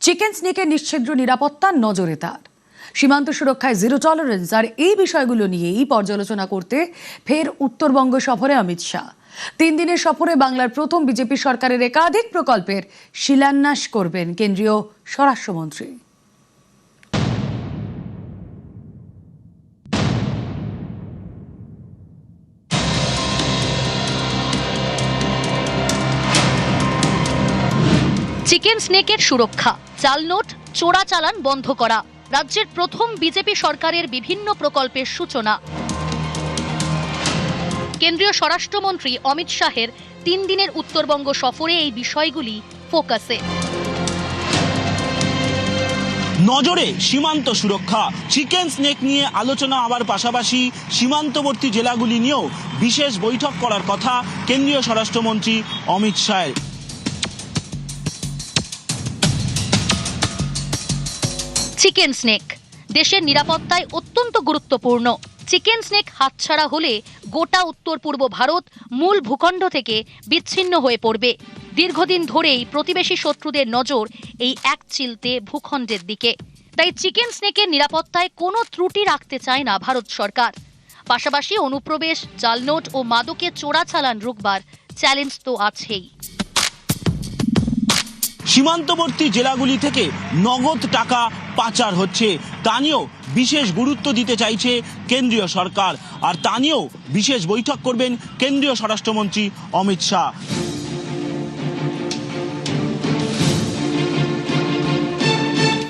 Chicken স্নেকের নিশ্ছিদ্র নিরাপত্তা নজরে তার। সীমান্ত সুরক্ষায় জিরো টলারেন্স আর এই বিষয়গুলো নিয়েই পর্যালোচনা করতে ফের উত্তরবঙ্গ সফরে অমিত শাহ। 3 দিনের সফরে বাংলার প্রথম বিজেপি সরকারের একাধিক প্রকল্পের শিলান্যাস করবেন কেন্দ্রীয় স্বরাষ্ট্রমন্ত্রী। চিকেন স্নেকের সুরক্ষা, জাল নোট, চোরাচালান বন্ধ করা, রাজ্যের প্রথম বিজেপি সরকারের বিভিন্ন প্রকল্পের সূচনা। কেন্দ্রীয় স্বরাষ্ট্রমন্ত্রী অমিত শাহের 3 দিনের উত্তরবঙ্গ সফরে এই বিষয়গুলি ফোকাসে। নজরে সীমান্ত সুরক্ষা, চিকেন স্নেক নিয়ে আলোচনা হওয়ার পাশাপাশি সীমান্তবর্তী জেলাগুলি নিয়েও বিশেষ বৈঠক করার কথা কেন্দ্রীয় স্বরাষ্ট্রমন্ত্রী অমিত শাহের। চিকেন স্নেক দেশের নিরাপত্তায় অত্যন্ত গুরুত্বপূর্ণ। চিকেন স্নেক হাতছাড়া হলে গোটা উত্তর পূর্ব ভারত মূল ভূখণ্ড থেকে বিচ্ছিন্ন হয়ে পড়বে। দীর্ঘদিন ধরেই প্রতিবেশী শত্রুদের নজর এই এক চিলতে ভূখণ্ডের দিকে। তাই চিকেন স্নেকের নিরাপত্তায় কোনো ত্রুটি রাখতে চায় না ভারত সরকার। পাশাপাশি অনুপ্রবেশ, জাল নোট ও মাদকে চোরাচালান রুখবার চ্যালেঞ্জ তো আছেই। সীমান্তবর্তী জেলাগুলি থেকে নগদ টাকা পাচার হচ্ছে, তা নিয়েও বিশেষ গুরুত্ব দিতে চাইছে কেন্দ্রীয় সরকার। আর তা নিয়েও বিশেষ বৈঠক করবেন কেন্দ্রীয় স্বরাষ্ট্রমন্ত্রী অমিত শাহ।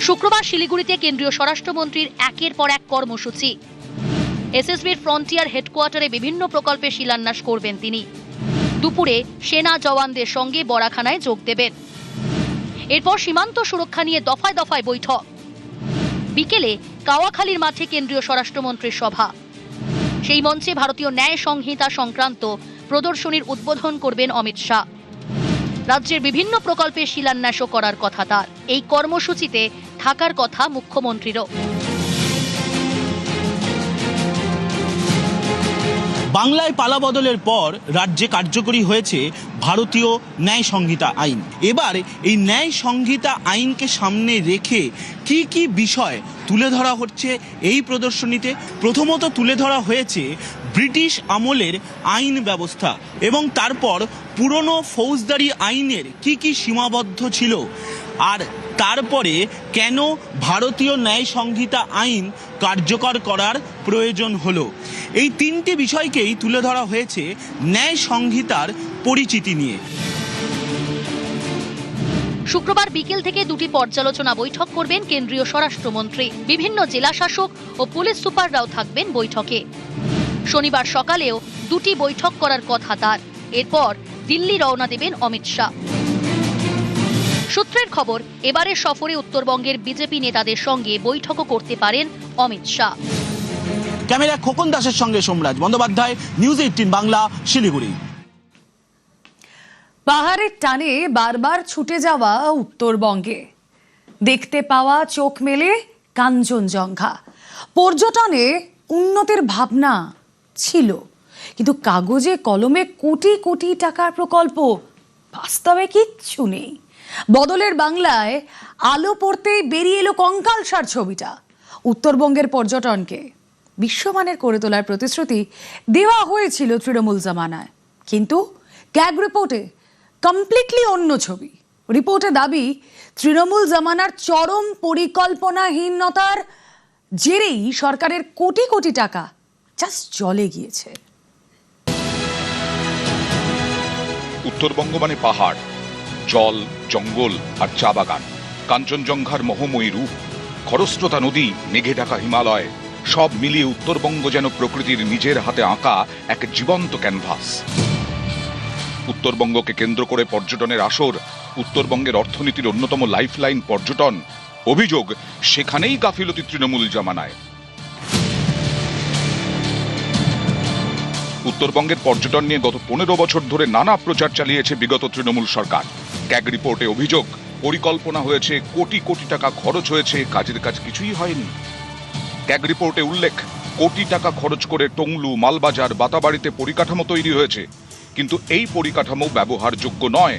শুক্রবার শিলিগুড়িতে কেন্দ্রীয় স্বরাষ্ট্রমন্ত্রীর একের পর এক কর্মসূচি। এসএসবির ফ্রন্টিয়ার হেডকোয়ার্টারে বিভিন্ন প্রকল্পের শিলান্যাস করবেন তিনি। দুপুরে সেনা জওয়ানদের সঙ্গে বরাখানায় যোগ দেবেন। এরপর সীমান্ত সুরক্ষা নিয়ে দফায় দফায় বৈঠক। বিকেলে কাওয়াখালীর মাঠে কেন্দ্রীয় স্বরাষ্ট্রমন্ত্রীর সভা। সেই মঞ্চে ভারতীয় ন্যায় সংহিতা সংক্রান্ত প্রদর্শনীর উদ্বোধন করবেন অমিত শাহ। রাজ্যের বিভিন্ন প্রকল্পের শিলান্যাসও করার কথা তার। এই কর্মসূচিতে থাকার কথা মুখ্যমন্ত্রীরও। বাংলায় পালাবদলের পর রাজ্যে কার্যকরী হয়েছে ভারতীয় ন্যায় সংহিতা আইন। এবার এই ন্যায় সংহিতা আইনকে সামনে রেখে কি কি বিষয় তুলে ধরা হচ্ছে এই প্রদর্শনীতে। প্রথমত তুলে ধরা হয়েছে ব্রিটিশ আমলের আইন ব্যবস্থা এবং তারপর পুরনো ফৌজদারি আইনের কি কি সীমাবদ্ধ ছিল, আর তারপরে কেন ভারতীয় ন্যায় সংহিতা আইন কার্যকর করার প্রয়োজন হলো। এই 3টি বিষয়কেই তুলে ধরা হয়েছে ন্যায় সংহিতার পরিচিতি নিয়ে। শুক্রবার বিকেল থেকে 2টি পর্যালোচনা বৈঠক করবেন কেন্দ্রীয় স্বরাষ্ট্রমন্ত্রী। বিভিন্ন জেলা শাসক ও পুলিশ সুপাররাও থাকবেন বৈঠকে। শনিবার সকালেও 2টি বৈঠক করার কথা তার। এরপর দিল্লি রওনা দেবেন অমিত শাহ। সূত্রের খবর, এবারের সফরে উত্তরবঙ্গের বিজেপি নেতাদের সঙ্গে বৈঠকও করতে পারেন অমিত শাহ। ক্যামেরা খোকন দাসের সঙ্গে সোমরাজ বন্দ্যোপাধ্যায়, নিউজ 18 বাংলা, শিলিগুড়ি। পাহাড়ের টানে বারবার ছুটে যাওয়া উত্তরবঙ্গে দেখতে পাওয়া চোখ মেলে কাঞ্চনজঙ্ঘা। পর্যটনে উন্নতির ভাবনা ছিল, কিন্তু কাগজে কলমে কোটি কোটি টাকার প্রকল্প, বাস্তবে কিচ্ছু নেই। বদলের বাংলায় আলো পড়তেই বেরিয়ে এলো কঙ্কালসার ছবিটা। উত্তরবঙ্গের পর্যটনকে বিশ্বমানের করে তোলার প্রতিশ্রুতি দেওয়া হয়েছিল তৃণমূল জামানায়, কিন্তু ক্যাগ রিপোর্টে কমপ্লিটলি অন্য ছবি। রিপোর্টে দাবি তৃণমূল জামানার চরম পরিকল্পনাহীনতার জেরেই সরকারের কোটি কোটি টাকা জাস্ট জলে গিয়েছে। উত্তরবঙ্গ মানে পাহাড়, জল, জঙ্গল আর চা বাগান। কাঞ্চনজঙ্ঘার মোহময়ী রূপ, খরস্রোতা নদী, মেঘে ঢাকা হিমালয়, সব মিলিয়ে উত্তরবঙ্গ যেন প্রকৃতির নিজের হাতে আঁকা এক জীবন্ত ক্যানভাস। উত্তরবঙ্গকে কেন্দ্র করে পর্যটনের আসর, উত্তরবঙ্গের অর্থনীতির অন্যতম লাইফলাইন পর্যটন। অভিযোগ, সেখানেই গাফিলতি তৃণমূল জামানায়। উত্তরবঙ্গের পর্যটন নিয়ে গত 15 বছর ধরে নানা প্রচার চালিয়েছে বিগত তৃণমূল সরকার। ক্যাগ রিপোর্টে অভিযোগ, পরিকল্পনা হয়েছে, কোটি কোটি টাকা খরচ হয়েছে, কাজের কাজ কিছুই হয়নি। ক্যাগ রিপোর্টে উল্লেখ, কোটি টাকা খরচ করে টংলু, মালবাজার, বাতাবাড়িতে পরিকাঠামো তৈরি হয়েছে, কিন্তু এই পরিকাঠামো ব্যবহারযোগ্য নয়।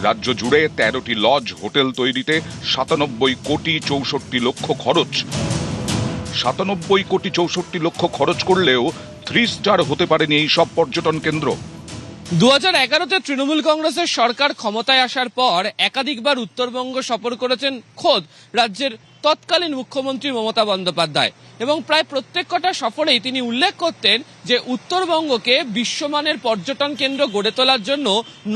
রাজ্য জুড়ে 13টি লজ হোটেল তৈরিতে 97 কোটি 64 লক্ষ খরচ। 97 কোটি 64 লক্ষ খরচ করলেও 3 স্টার হতে পারেনি এই সব পর্যটন কেন্দ্র। 2011-তে তৃণমূল কংগ্রেসের সরকার ক্ষমতায় আসার পর একাধিকবার উত্তরবঙ্গ সফর করেছেন খোদ রাজ্যের তৎকালীন মুখ্যমন্ত্রী মমতা বন্দ্যোপাধ্যায়, এবং প্রায় প্রত্যেক কটা সফরেই তিনি উল্লেখ করতেন যে উত্তরবঙ্গকে বিশ্বমানের পর্যটন কেন্দ্র গড়ে তোলার জন্য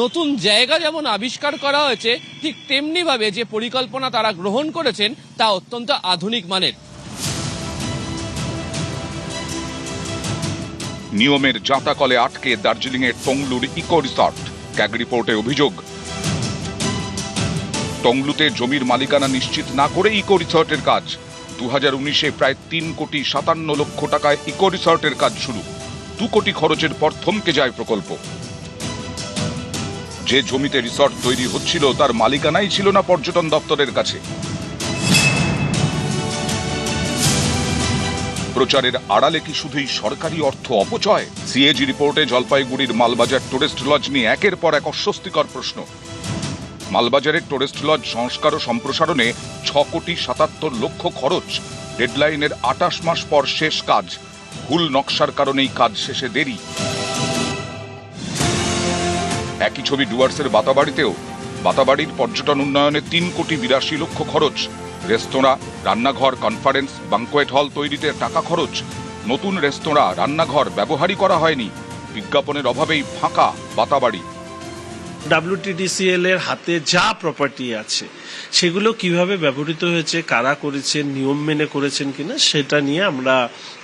নতুন জায়গা যেমন আবিষ্কার করা হয়েছে, ঠিক তেমনি ভাবে যে পরিকল্পনা তারা গ্রহণ করেছেন তা অত্যন্ত আধুনিক মানের। নিয়মের জাঁতাকলে আটকে দার্জিলিংয়ের টংলুর ইকো রিসর্ট। ক্যাগ রিপোর্টে অভিযোগ, টংলুতে জমির মালিকানা নিশ্চিত না করে ইকো রিসর্টের কাজ। 2019-এ প্রায় 3 কোটি 57 লক্ষ টাকায় ইকো রিসর্টের কাজ শুরু। 2 কোটি খরচের পর থমকে যায় প্রকল্প। যে জমিতে রিসর্ট তৈরি হচ্ছিল তার মালিকানাই ছিল না পর্যটন দপ্তরের কাছে। প্রচারের আড়ালে কি শুধুই সরকারি অর্থ অপচয়? সিএজি রিপোর্টে জলপাইগুড়ির মালবাজার টুরিস্ট লজ নিয়ে একের পর এক অস্বস্তিকর প্রশ্ন। মালবাজারের টুরিস্ট লজ সংস্কার ও সম্প্রসারণে 6 কোটি 77 লক্ষ খরচ। ডেডলাইনের 28 মাস পর শেষ কাজ। ভুল নকশার কারণেই কাজ শেষে দেরি। একই ছবি ডুয়ার্সের বাতাবাড়িতেও। বাতাবাড়ির পর্যটন উন্নয়নে 3 কোটি 82 লক্ষ খরচ। রেস্তোরাঁ, রান্নাঘর, কনফারেন্স, ব্যাংকোয়েট হল তৈরিতে টাকা খরচ। নতুন রেস্তোরাঁ, রান্নাঘর ব্যবহারই করা হয়নি। বিজ্ঞাপনের অভাবেই ফাঁকা বাতাবাড়ি। WTDCL এর হাতে যা প্রপার্টি আছে সেগুলো কিভাবে ব্যবহৃত হয়েছে, কারা করেছেন, নিয়ম মেনে করেছেন কিনা সেটা নিয়ে আমরা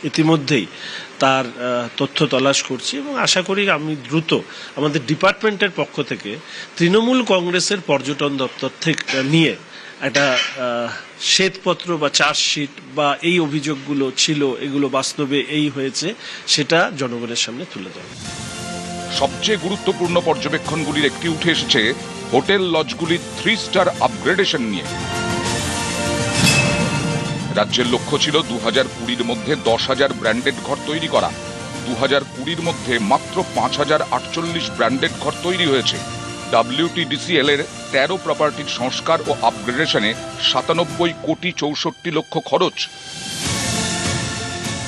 ইতিমধ্যেই তার তথ্য তলাশ করছি, এবং আশা করি আমি দ্রুত আমাদের ডিপার্টমেন্টের পক্ষ থেকে তৃণমূল কংগ্রেসের পর্যটন দপ্তর থেকে নিয়ে একটা শ্বেতপত্র বা চার্জশিট বা এই অভিযোগগুলো ছিল এগুলো বাস্তবে এই হয়েছে সেটা জনগণের সামনে তুলে দেবে। সবচেয়ে গুরুত্বপূর্ণ পর্যবেক্ষণগুলির একটি উঠে এসেছে হোটেল লজগুলির 3 স্টার আপগ্রেডেশন নিয়ে। রাজ্যের লক্ষ্য ছিল 2020-র মধ্যে 10,000 ব্র্যান্ডেড ঘর তৈরি করা। 2020-র মধ্যে মাত্র 5,048 ব্র্যান্ডেড ঘর তৈরি হয়েছে। WTDCL এর 13 প্রপার্টির সংস্কার ও আপগ্রেডেশনে 97 কোটি 64 লক্ষ খরচ।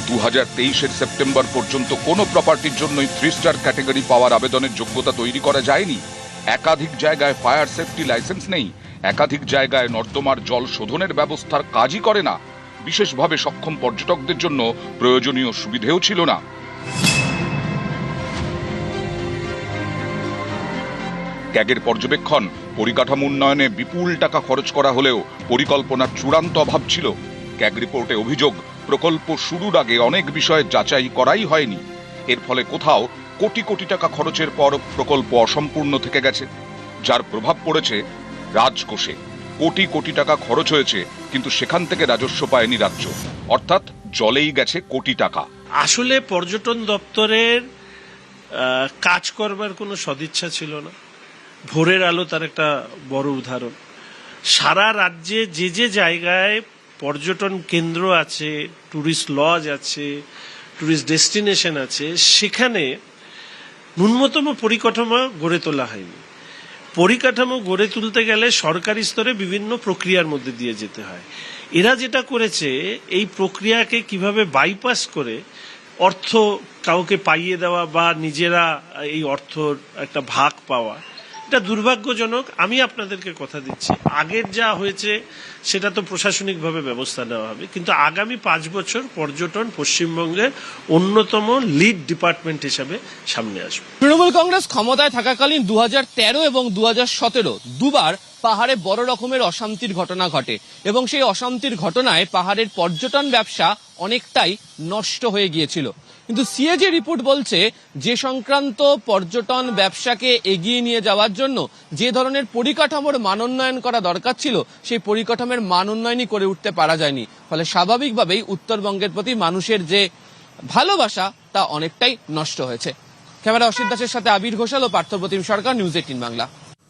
2023-এর সেপ্টেম্বর পর্যন্ত কোনো প্রপার্টির জন্যই 3 স্টার ক্যাটাগরি পাওয়ার আবেদনের যোগ্যতা তৈরি করা যায়নি। একাধিক জায়গায় ফায়ার সেফটি লাইসেন্স নেই। একাধিক জায়গায় নর্দমার জল শোধনের ব্যবস্থার কাজই করে না। বিশেষভাবে সক্ষম পর্যটকদের জন্য প্রয়োজনীয় সুবিধেও ছিল না। ক্যাগের পর্যবেক্ষণ, পরিকাঠামো উন্নয়নে বিপুল টাকা খরচ করা হলেও পরিকল্পনার চূড়ান্ত অভাব ছিল। ক্যাগ রিপোর্টে অভিযোগ, প্রকল্প শুরুর আগে অনেক বিষয়ে যাচাই করাই হয়নি। এর ফলে কোথাও কোটি কোটি টাকা খরচের পর প্রকল্প অসম্পূর্ণ থেকে গেছে, যার প্রভাব পড়েছে রাজকোষে। কোটি কোটি টাকা খরচ হয়েছে কিন্তু সেখান থেকে রাজস্ব পায়নি রাজ্য, অর্থাৎ জলেই গেছে কোটি টাকা। আসলে পর্যটন দপ্তরের কাজ করবার কোনো সদিচ্ছা ছিল না। ভোরের আলো তার একটা বড় উদাহরণ। সারা রাজ্যে যে যে জায়গায় পর্যটন কেন্দ্র আছে, ট্যুরিস্ট লজ আছে, ট্যুরিস্ট ডেস্টিনেশন আছে, সেখানে ন্যূনতম পরিকাঠামো গড়ে তোলা হয়নি। পরিকাঠামো গড়ে তুলতে গেলে সরকারি স্তরে বিভিন্ন প্রক্রিয়ার মধ্যে দিয়ে যেতে হয়। এরা যেটা করেছে, এই প্রক্রিয়াকে কিভাবে বাইপাস করে অর্থ কাউকে পাইয়ে দেওয়া বা নিজেরা এই অর্থর একটা ভাগ পাওয়া, এটা দুর্ভাগ্যজনক। আমি আপনাদেরকে কথা দিচ্ছি, আগের যা হয়েছে সেটা তো প্রশাসনিকভাবে ব্যবস্থা নেওয়া হবে, কিন্তু আগামী 5 বছর পর্যটন পশ্চিমবঙ্গের অন্যতম লিড ডিপার্টমেন্ট হিসাবে সামনে আসবে। তৃণমূল কংগ্রেস ক্ষমতায় থাকাকালীন 2013 এবং 2017 দুবার পাহাড়ে বড় রকমের অশান্তির ঘটনা ঘটে, এবং সেই অশান্তির ঘটনায় পাহাড়ের পর্যটন ব্যবসা অনেকটাই নষ্ট হয়ে গিয়েছিল। কিন্তু সিএজি রিপোর্ট বলছে যে সংক্রান্ত পর্যটন ব্যবসাকে এগিয়ে নিয়ে যাওয়ার জন্য যে ধরনের পরিকাঠামোর মানোন্নয়ন করা দরকার ছিল, সেই পরিকাঠামোর মানোন্নয়নই করে উঠতে পারা যায়নি। ফলে স্বাভাবিকভাবেই উত্তরবঙ্গের প্রতি মানুষের যে ভালোবাসা তা অনেকটাই নষ্ট হয়েছে। ক্যামেরা অসিত দাসের সাথে আবির ঘোষাল ও পার্থপ্রতিম সরকার, নিউজ 18 বাংলা।